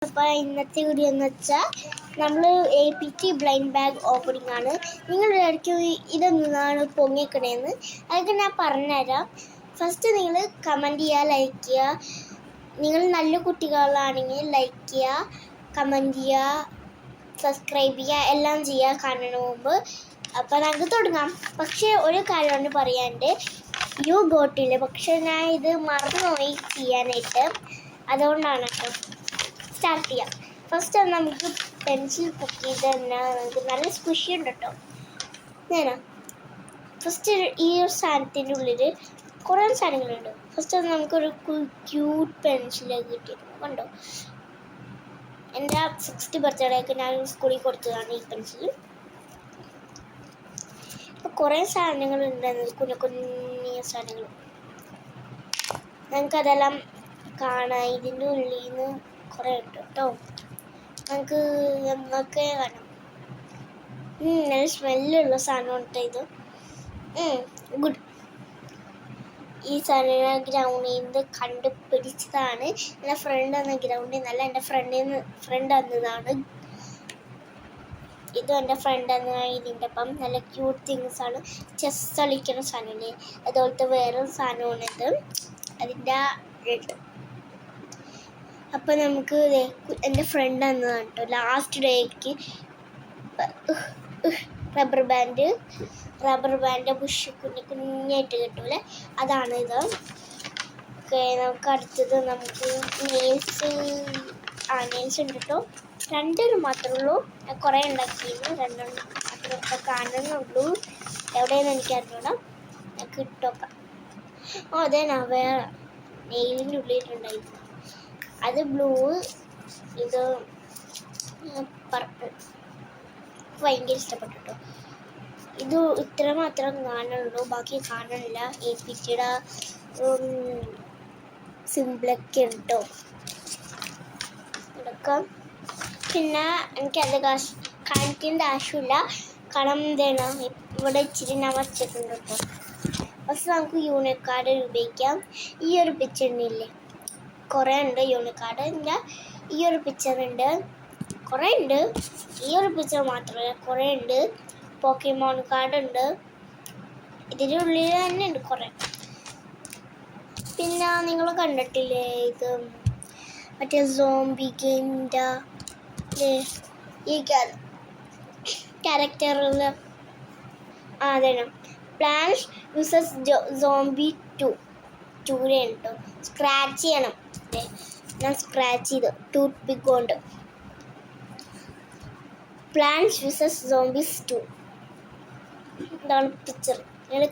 അപ്പോൾ ഇന്നത്തെ വീഡിയോ എന്ന് വെച്ചാൽ നമ്മൾ APT ബ്ലൈൻഡ് ബാഗ് ഓപ്പണിംഗ് ആണ്. നിങ്ങളിടയ്ക്ക് ഇതെന്നാണ് പൊങ്ങിക്കണേന്ന് അതൊക്കെ ഞാൻ പറഞ്ഞുതരാം. ഫസ്റ്റ് നിങ്ങൾ കമൻറ്റ് ചെയ്യുക, ലൈക്ക് ചെയ്യുക. നിങ്ങൾ നല്ല കുട്ടികളാണെങ്കിൽ ലൈക്ക് ചെയ്യുക, കമൻറ്റ് ചെയ്യുക, സബ്സ്ക്രൈബ് ചെയ്യുക, എല്ലാം ചെയ്യുക കാണുന്നതിന് മുമ്പ്. അപ്പോൾ നമുക്ക് തുടങ്ങാം. പക്ഷേ ഒരു കാര്യമാണ് പറയാണ്ട്, ഗോട്ടില്ല. പക്ഷെ ഞാൻ ഇത് മറന്നുപോയി ചെയ്യാനായിട്ട്, അതുകൊണ്ടാണ് കേട്ടോ. സ്റ്റാർട്ട് ചെയ്യാം. ഫസ്റ്റ് നമുക്ക് പെൻസിൽ കുക്ക് ചെയ്ത് തന്നെ നമുക്ക് നല്ല സ്ക്വിഷി ഉണ്ട് കേട്ടോ. ഞാനാ ഫസ്റ്റ് ഈ ഒരു സാധനത്തിൻ്റെ ഉള്ളിൽ കുറേ സാധനങ്ങളുണ്ട്. ഫസ്റ്റ് നമുക്കൊരു ക്യൂട്ട് പെൻസിൽ കിട്ടിയിരുന്നു. കണ്ടോ, എൻ്റെ 60th ബർത്ത്ഡേക്ക് ഞാൻ സ്കൂളിൽ കൊടുത്തതാണ് ഈ പെൻസിൽ. ഇപ്പോൾ കുറേ സാധനങ്ങളുണ്ടായിരുന്നു, കുഞ്ഞിയ സാധനങ്ങൾ. നമുക്കതെല്ലാം കാണാം. ഇതിൻ്റെ ഉള്ളിൽ നിന്ന് കുറേ ഉണ്ട് കേട്ടോ. നമുക്ക് എന്നൊക്കെ കാണാം. നല്ല സ്മെല്ലുള്ള സാധനം കേട്ടോ ഇത്. ഗുഡ്. ഈ സാധനം ഗ്രൗണ്ടിൽ നിന്ന് കണ്ടുപിടിച്ചതാണ്. എൻ്റെ ഫ്രണ്ട് എന്ന ഗ്രൗണ്ടിൽ നിന്നല്ല, എൻ്റെ ഫ്രണ്ട് എന്നതാണ്. ഇതും എൻ്റെ ഫ്രണ്ട് എന്ന ഇതിൻ്റെ ഒപ്പം നല്ല ക്യൂട്ട് തിങ്സ് ആണ്. ചെസ് കളിക്കുന്ന സാധനമല്ലേ, അതുപോലത്തെ വേറൊരു സാധനമാണ് ഇത്. അതിൻ്റെ അപ്പം നമുക്ക് എൻ്റെ ഫ്രണ്ട് എന്നതാണ് കേട്ടോ. ലാസ്റ്റ് ഡേക്ക് റബ്ബർ ബാൻഡ് ബുഷ് കുഞ്ഞായിട്ട് കിട്ടൂലെ, അതാണ് ഇത്. ഓക്കെ, നമുക്ക് അടുത്തത് നമുക്ക് നെയിൽസ് ഉണ്ട് കേട്ടോ. 2 മാത്രമേ ഉള്ളൂ. ഞാൻ കുറേ ഉണ്ടാക്കിയിരുന്നു. 2 മാത്രമേ കാണുന്നുള്ളൂ. എവിടെയെന്ന് എനിക്കറിഞ്ഞൂടാ. ഞാൻ കിട്ടോക്കാം. അതെ, ഞാൻ വേറെ നെയിലിൻ്റെ ഉള്ളിട്ടുണ്ടായിരുന്നു. അത് ബ്ലൂ, ഇത് പർപ്പിൾ. ഭയങ്കര ഇഷ്ടപ്പെട്ടു കേട്ടോ. ഇത് ഇത്ര മാത്രം കാണുള്ളൂ, ബാക്കി കാണാനില്ല. APTയുടെ സിമ്പിളൊക്കെ ഉണ്ട് കേട്ടോ ഇതൊക്കെ. പിന്നെ എനിക്കത് കാണിക്കേണ്ട ആവശ്യമില്ല, കാരണം എന്താണ് ഇവിടെ ഇച്ചിരി ഞാൻ വച്ചിട്ടുണ്ട് കേട്ടോ. ഫസ്റ്റ് നമുക്ക് യൂണിക്കാർഡ് ഉപയോഗിക്കാം. ഈ ഒരു പിക്ചറിനില്ലേ കുറേ ഉണ്ട് യൂണിക്കാർഡ്. ഈ ഒരു പിക്ചറുണ്ട്, കുറേ ഉണ്ട്. ഈ ഒരു പിക്ചർ മാത്രമല്ല, കുറേ ഉണ്ട്. പോക്കിമോൺ കാർഡ് ഉണ്ട്. ഇതിൻ്റെ ഉള്ളിൽ തന്നെ ഉണ്ട് കുറേ. പിന്നെ നിങ്ങൾ കണ്ടിട്ടില്ലേ ഇത് മറ്റേ സോംബി ഗെയിമിൻ്റെ ഈ ക്യാരക്ടറിൽ അതാണ് പ്ലാന്റ്സ് വേഴ്സസ് സോംബി 2 കേട്ടോ. സ്ക്രാച്ച് ചെയ്യണം. ഞാൻ സ്ക്രാച്ച് ചെയ്ത് ടൂത്ത് പിക്ക് കൊണ്ട്. പ്ലാന്റ്സ് വേഴ്സസ് സോംബീസ് 2 ഇതാണ് പിക്ചർ. നിങ്ങൾ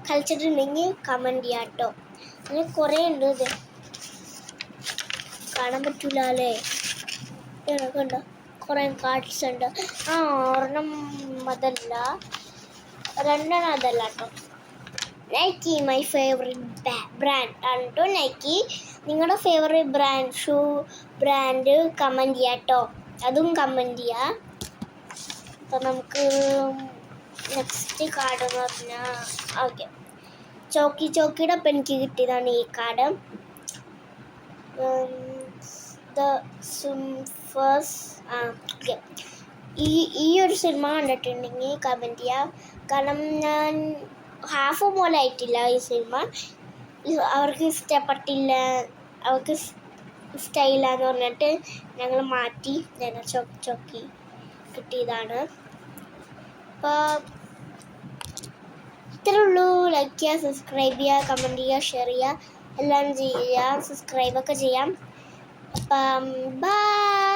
കളിച്ചിട്ടുണ്ടെങ്കിൽ കമൻറ്റ് ചെയ്യാം കേട്ടോ. അങ്ങനെ കുറേ ഉണ്ട്. ഇത് കാണാൻ പറ്റൂല അല്ലേ, കണ്ടോ കുറേ കാർഡ്സ് ഉണ്ട്. ഒരെണ്ണം അതല്ല, 2 അതല്ല കേട്ടോ. നൈക്കി മൈ ഫേവറേറ്റ് ബ്രാൻഡ് ആണ് കേട്ടോ. നൈക്കി നിങ്ങളുടെ ഫേവറേറ്റ് ഷൂ ബ്രാൻഡ് കമൻറ്റ് ചെയ്യാം കേട്ടോ. അതും കമൻറ്റ് ചെയ്യുക. അപ്പോൾ നമുക്ക് നെക്സ്റ്റ് കാർഡ് എന്ന് പറഞ്ഞാൽ ഓക്കെ, ചോക്കിയുടെ ഒപ്പം എനിക്ക് കിട്ടിയതാണ് ഈ കാർഡ്. ഓക്കെ, ഈ ഒരു സിനിമ കണ്ടിട്ടുണ്ടെങ്കിൽ കമൻറ്റ് ചെയ്യാം. കാരണം ഞാൻ ഹാഫ് പോലെ ആയിട്ടില്ല ഈ സിനിമ. അവർക്ക് ഇഷ്ടപ്പെട്ടില്ല, അവർക്ക് ഇഷ്ടമായില്ല എന്ന് പറഞ്ഞിട്ട് ഞങ്ങൾ മാറ്റി. ഞാൻ ചോക്കി കിട്ടിയതാണ്. അപ്പോൾ ഇത്രേ ഉള്ളൂ. ലൈക്ക് ചെയ്യുക, സബ്സ്ക്രൈബ് ചെയ്യുക, കമൻറ്റ് ചെയ്യുക, ഷെയർ ചെയ്യുക, എല്ലാം ചെയ്യുക. സബ്സ്ക്രൈബൊക്കെ ചെയ്യാം. അപ്പം ബൈ.